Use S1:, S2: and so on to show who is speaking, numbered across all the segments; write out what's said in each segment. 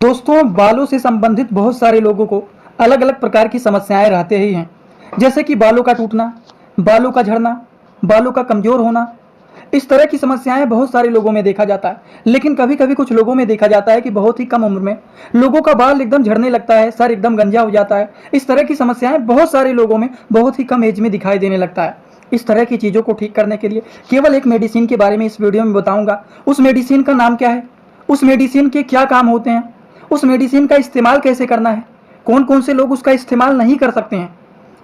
S1: दोस्तों, बालों से संबंधित बहुत सारे लोगों को अलग अलग प्रकार की समस्याएं रहते ही हैं। जैसे कि बालों का टूटना, बालों का झड़ना, बालों का कमजोर होना। इस तरह की समस्याएं बहुत सारे लोगों में देखा जाता है। लेकिन कभी कभी कुछ लोगों में देखा जाता है कि बहुत ही कम उम्र में लोगों का बाल एकदम झड़ने लगता है, सर एकदम गंजा हो जाता है। इस तरह की समस्याएं बहुत सारे लोगों में बहुत ही कम एज में दिखाई देने लगता है। इस तरह की चीज़ों को ठीक करने के लिए केवल एक मेडिसिन के बारे में इस वीडियो में बताऊंगा। उस मेडिसिन का नाम क्या है, उस मेडिसिन के क्या काम होते हैं, उस मेडिसिन का इस्तेमाल कैसे करना है, कौन कौन से लोग उसका इस्तेमाल नहीं कर सकते हैं,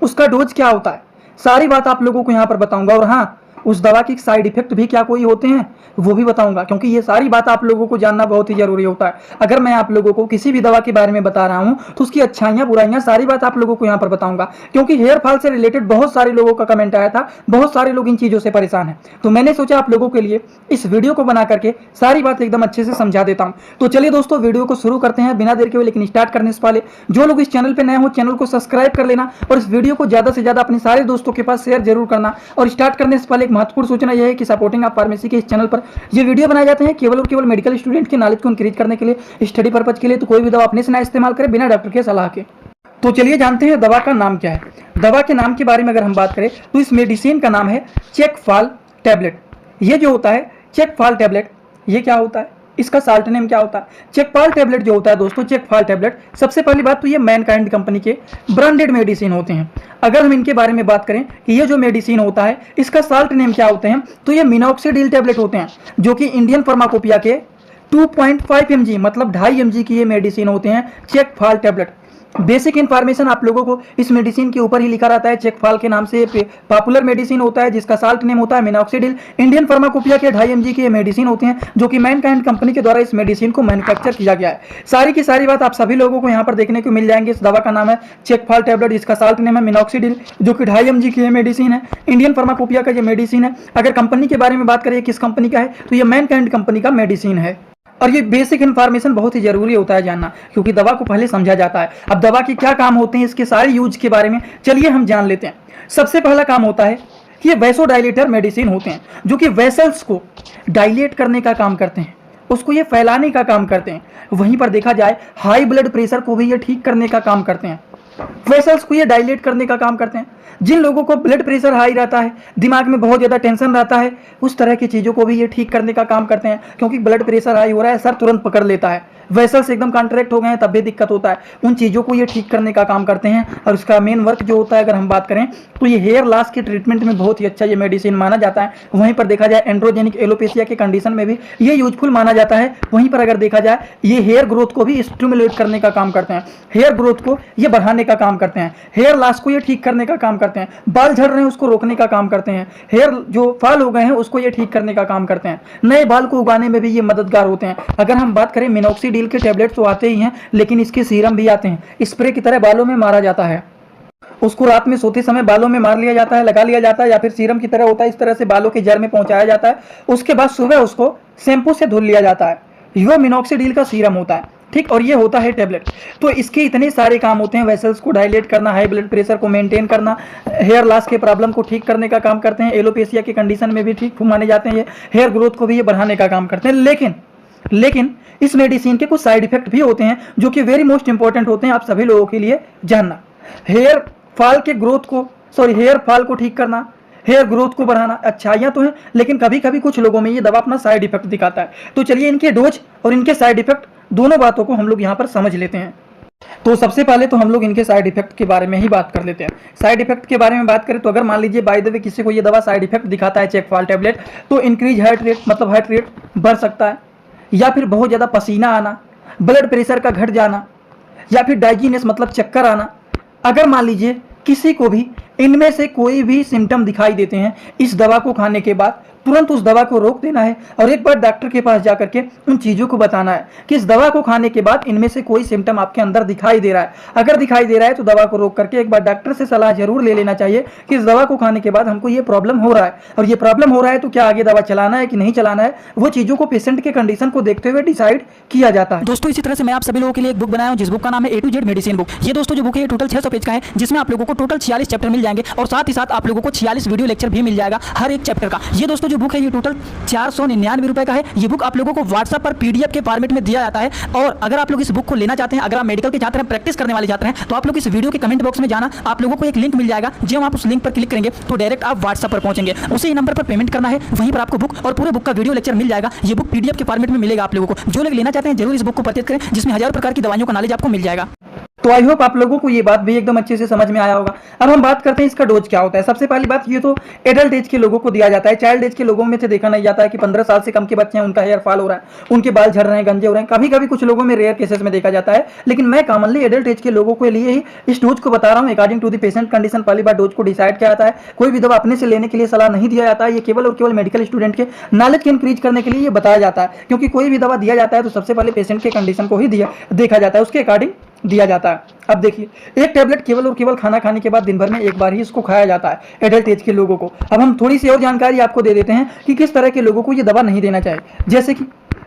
S1: उसका डोज क्या होता है, सारी बात आप लोगों को यहाँ पर बताऊंगा। और हाँ, उस दवा के साइड इफेक्ट भी क्या कोई होते हैं वो भी बताऊंगा, क्योंकि ये सारी बात आप लोगों को जानना बहुत ही जरूरी होता है। अगर मैं आप लोगों को किसी भी दवा के बारे में बता रहा हूँ तो उसकी अच्छाइयाँ बुराइयाँ सारी बात आप लोगों को यहाँ पर बताऊंगा, क्योंकि हेयर फॉल से रिलेटेड बहुत सारे लोगों का कमेंट आया था, बहुत सारे लोग इन चीज़ों से परेशान हैं। तो मैंने सोचा आप लोगों के लिए इस वीडियो को बना करके सारी बात एकदम अच्छे से समझा देता हूँ। तो चलिए दोस्तों, वीडियो को शुरू करते हैं बिना देर के हुए। लेकिन स्टार्ट करने से पहले जो लोग इस चैनल पर नए हो, चैनल को सब्सक्राइब कर लेना और इस वीडियो को ज़्यादा से ज़्यादा अपने सारे दोस्तों के पास शेयर जरूर करना। और स्टार्ट करने से पहले एक महत्वपूर्ण सूचना यह है कि सपोर्टिंग ऑफ फार्मेसी के इस चैनल पर ये वीडियो बनाए जाते हैं केवल और केवल मेडिकल स्टूडेंट के नॉलेज को इंक्रीज करने के लिए, स्टडी पर्पज के लिए। तो कोई भी दवा अपने से ना इस्तेमाल करें बिना डॉक्टर के सलाह के। तो चलिए जानते हैं दवा का नाम क्या है। दवा के नाम के बारे में अगर हम बात करें तो इस मेडिसिन का नाम है चेकफॉल टैबलेट। ये जो होता है चेकफॉल टैबलेट, ये क्या होता है, इसका साल्ट नेम क्या होता है। चेकफॉल टैबलेट जो होता है दोस्तों, चेकफॉल टैबलेट, सबसे पहली बात तो ये मैनकाइंड कंपनी के ब्रांडेड मेडिसिन होते हैं। अगर हम इनके बारे में बात करें कि ये जो मेडिसिन होता है इसका साल्ट नेम क्या होते हैं, तो ये मिनॉक्सिडिल टैबलेट होते हैं, जो कि इंडियन फार्माकोपिया के 2.5 mg मतलब 2.5 mg की ये मेडिसिन होते हैं चेकफॉल टैबलेट। बेसिक इन्फॉर्मेशन आप लोगों को इस मेडिसिन के ऊपर ही लिखा रहता है। चेकफॉल के नाम से पॉपुलर मेडिसिन होता है जिसका साल्ट नेम होता है मिनॉक्सिडिल। इंडियन फार्माकोपिया के 2.5 mg के मेडिसिन होते हैं, जो कि मैनकाइंड कंपनी के द्वारा इस मेडिसिन को मैन्युफैक्चर किया गया है। सारी की सारी बात आप सभी लोगों को यहाँ पर देखने को मिल जाएंगे। इस दवा का नाम है चेकफॉल टैबलेट, जिसका साल्ट नेम है मिनॉक्सिडिल, जो कि 2.5 mg की मेडिसिन है। इंडियन फार्माकोपिया का ये मेडिसिन है। अगर कंपनी के बारे में बात करें किस कंपनी का है, तो ये मैनकाइंड कंपनी का मेडिसिन है। और ये बेसिक इन्फॉर्मेशन बहुत ही जरूरी होता है जानना, क्योंकि दवा को पहले समझा जाता है। अब दवा के क्या काम होते हैं, इसके सारे यूज के बारे में चलिए हम जान लेते हैं। सबसे पहला काम होता है कि ये वैसोडाइलेटर मेडिसिन होते हैं, जो कि वेसल्स को डायलेट करने का काम करते हैं, उसको ये फैलाने का काम करते हैं। वहीं पर देखा जाए हाई ब्लड प्रेशर को भी ये ठीक करने का काम करते हैं, वेसल्स को ये डायलेट करने का काम करते हैं। जिन लोगों को ब्लड प्रेशर हाई रहता है, दिमाग में बहुत ज़्यादा टेंशन रहता है, उस तरह की चीज़ों को भी ये ठीक करने का काम करते हैं। क्योंकि ब्लड प्रेशर हाई हो रहा है, सर तुरंत पकड़ लेता है, वेसल्स एकदम कॉन्ट्रैक्ट हो गए हैं, तब भी दिक्कत होता है। उन चीज़ों को ये ठीक करने का काम करते हैं। और इसका मेन वर्क जो होता है अगर हम बात करें तो ये हेयर लॉस के ट्रीटमेंट में बहुत ही अच्छा ये मेडिसिन माना जाता है। वहीं पर देखा जाए एंड्रोजेनिक एलोपेशिया के कंडीशन में भी ये यूजफुल माना जाता है। वहीं पर अगर देखा जाए ये हेयर ग्रोथ को भी स्टिमुलेट करने का काम करते हैं, हेयर ग्रोथ को ये बढ़ाने का काम करते हैं, हेयर लॉस को ये ठीक करने का काम करते हैं, बाल झड़ रहे हैं उसको रोकने का काम करते हैं, हेयर जो फॉल हो गए हैं उसको ये ठीक करने का काम करते हैं, नए बाल को उगाने में भी ये मददगार होते हैं। अगर हम बात करें मिनॉक्सिडिल के टैबलेट तो आते ही हैं, लेकिन इसके सीरम भी आते हैं, स्प्रे की तरह बालों में मारा जाता है। उसको रात में सोते समय बालों में मार लिया जाता है, लगा लिया जाता है, या फिर सीरम की तरह होता है, इस तरह से बालों की जड़ में पहुंचाया जाता है। उसके बाद सुबह उसको शैम्पू से धुल लिया जाता है। यह मिनॉक्सिडिल का सीरम होता है, ठीक। और ये होता है टैबलेट। तो इसके इतने सारे काम होते हैं, वेसल्स को डायलेट करना, हाई ब्लड प्रेशर को मेंटेन करना, हेयर लॉस के प्रॉब्लम को ठीक करने का काम करते हैं, एलोपेशिया के कंडीशन में भी ठीक माने जाते हैं, ये हेयर ग्रोथ को भी ये बढ़ाने का काम करते हैं। लेकिन इस मेडिसिन के कुछ साइड इफेक्ट भी होते हैं, जो कि वेरी मोस्ट इंपॉर्टेंट होते हैं आप सभी लोगों के लिए जानना। हेयर फॉल को ठीक करना, हेयर ग्रोथ को बढ़ाना, अच्छाइयाँ तो हैं, लेकिन कभी कभी कुछ लोगों में ये दवा अपना साइड इफेक्ट दिखाता है। तो चलिए इनके डोज और इनके साइड इफेक्ट दोनों बातों को हम लोग यहाँ पर समझ लेते हैं। तो सबसे पहले तो हम लोग इनके साइड इफेक्ट के बारे में ही बात कर लेते हैं। साइड इफेक्ट के बारे में बात करें तो अगर मान लीजिए बाय द वे किसी को ये दवा साइड इफेक्ट दिखाता है चेकफॉल टैबलेट, तो इंक्रीज हार्ट रेट मतलब हार्ट रेट बढ़ सकता है, या फिर बहुत ज़्यादा पसीना आना, ब्लड प्रेशर का घट जाना, या फिर डाइजीनेस मतलब चक्कर आना। अगर मान लीजिए किसी को भी इनमें से कोई भी सिम्टम दिखाई देते हैं, इस दवा को खाने के बाद तुरंत उस दवा को रोक देना है और एक बार डॉक्टर के पास जाकर के उन चीज़ों को बताना है कि इस दवा को खाने के बाद इनमें से कोई सिम्टम आपके अंदर दिखाई दे रहा है। अगर दिखाई दे रहा है तो दवा को रोक करके एक बार डॉक्टर से सलाह जरूर ले लेना चाहिए कि इस दवा को खाने के बाद हमको ये प्रॉब्लम हो रहा है, और ये प्रॉब्लम हो रहा है तो क्या आगे दवा चलाना है कि नहीं चलाना है, वो चीज़ों को पेशेंट के कंडीशन को देखते हुए डिसाइड किया जाता है।
S2: दोस्तों इसी तरह से मैं आप सभी लोगों के लिए एक बुक बनाया हूं, जिस बुक का नाम है A to Z medicine book. ये दोस्तों जो बुक है ये टोटल 600 पेज का है, जिसमें आप लोगों को टोटल 46 चैप्टर मिल जाएंगे और साथ ही साथ आप लोगों को 46 वीडियो लेक्चर भी मिल जाएगा हर एक चैप्टर का। ये दोस्तों जो बुक है ये टोटल 499 रुपए का है। ये बुक आप लोगों को व्हाट्सएप पर पीडीएफ के फॉर्मेट में दिया जाता है। और अगर आप लोग इस बुक को लेना चाहते हैं, अगर आप मेडिकल के छात्र हैं, प्रैक्टिस करने वाले छात्र हैं, तो आप लोग इस वीडियो के कमेंट बॉक्स में जाना, आप लोगों को एक लिंक मिल जाएगा। जब आप उस लिंक पर क्लिक करेंगे तो डायरेक्ट आप व्हाट्सएप पर पहुंचेंगे, उसी नंबर पर पेमेंट करना है, वहीं पर आपको बुक और पूरे बुक का वीडियो लेक्चर मिल जाएगा। ये बुक पीडीएफ के फॉर्मेट में मिलेगा आप लोगों को। जो लोग लेना चाहते हैं जरूर इस बुक को परचेज करें, जिसमें हजारों प्रकार की दवाइयों का नॉलेज आपको मिल जाएगा।
S1: तो आई होप आप लोगों को ये बात भी एकदम अच्छे से समझ में आया होगा। अब हम बात करते हैं इसका डोज क्या होता है। सबसे पहली बात, ये तो एडल्ट एज के लोगों को दिया जाता है। चाइल्ड एज के लोगों में से देखा नहीं जाता है कि 15 साल से कम के बच्चे हैं, उनका हेयर फॉल हो रहा है, उनके बाल झड़ रहे हैं, गंजे हो रहे हैं। कभी कभी कुछ लोगों में रेयर केसेस में देखा जाता है, लेकिन मैं कॉमनली एडल्ट एज के लोगों के लिए ही इस डोज को बता रहा हूँ। According to the patient condition पहली बार डोज को डिसाइड किया जाता है। कोई भी दवा अपने से लेने के लिए सलाह नहीं दिया जाता है। ये केवल और केवल मेडिकल स्टूडेंट के नॉलेज के इंक्रीज करने के लिए ये बताया जाता है, क्योंकि कोई भी दवा दिया जाता है तो सबसे पहले पेशेंट के कंडीशन को ही देखा जाता है, उसके अकॉर्डिंग दिया जाता है। अब देखिए, एक टैबलेट केवल और केवल खाना खाने के बाद दिन भर में एक बार ही इसको खाया जाता है एडल्ट एज के लोगों को। अब हम थोड़ी सी और जानकारी आपको दे देते हैं कि किस तरह के लोगों को ये दवा नहीं देना चाहिए। जैसे कि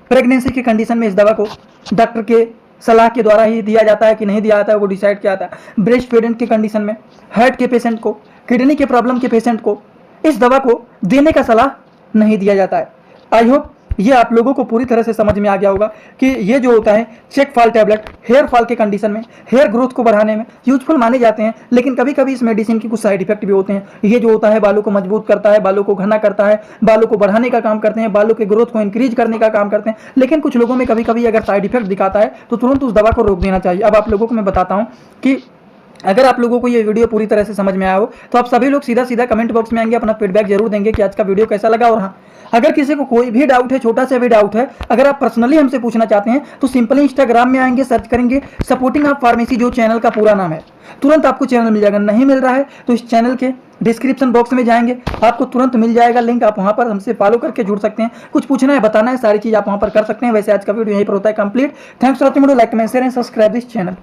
S1: प्रेगनेंसी के कंडीशन में इस दवा को डॉक्टर के सलाह के द्वारा ही दिया जाता है कि नहीं दिया जाता है, वो डिसाइड किया जाता है। ब्रेस्ट फीडिंग के कंडीशन में, हार्ट के पेशेंट को, किडनी के प्रॉब्लम के पेशेंट को इस दवा को देने का सलाह नहीं दिया जाता है। आई होप ये आप लोगों को पूरी तरह से समझ में आ गया होगा कि ये जो होता है check fall tablet hair fall के कंडीशन में, हेयर ग्रोथ को बढ़ाने में यूजफुल माने जाते हैं, लेकिन कभी कभी इस मेडिसिन की कुछ साइड इफेक्ट भी होते हैं। ये जो होता है बालों को मजबूत करता है, बालों को घना करता है, बालों को बढ़ाने का काम करते हैं, बालों के ग्रोथ को इंक्रीज करने का काम करते हैं, लेकिन कुछ लोगों में कभी कभी अगर साइड इफेक्ट दिखाता है तो तुरंत उस दवा को रोक देना चाहिए। अब आप लोगों को मैं बताता हूँ कि अगर आप लोगों को ये वीडियो पूरी तरह से समझ में आया हो तो आप सभी लोग सीधा सीधा कमेंट बॉक्स में आएंगे, अपना फीडबैक जरूर देंगे कि आज का वीडियो कैसा लगा। और हाँ, अगर किसी को कोई भी डाउट है, छोटा सा भी डाउट है, अगर आप पर्सनली हमसे पूछना चाहते हैं तो सिंपली इंस्टाग्राम में आएंगे, सर्च करेंगे सपोर्टिंग ऑफ फार्मेसी, जो चैनल का पूरा नाम है, तुरंत आपको चैनल मिल जाएगा। नहीं मिल रहा है तो इस चैनल के डिस्क्रिप्शन बॉक्स में जाएंगे, आपको तुरंत मिल जाएगा लिंक, आप वहां पर हमसे फॉलो करके जुड़ सकते हैं। कुछ पूछना है, बताना है, सारी चीज आप वहां पर कर सकते हैं। वैसे आज का वीडियो यहीं पर होता है complete. Thanks for watching, like comment share and subscribe this channel.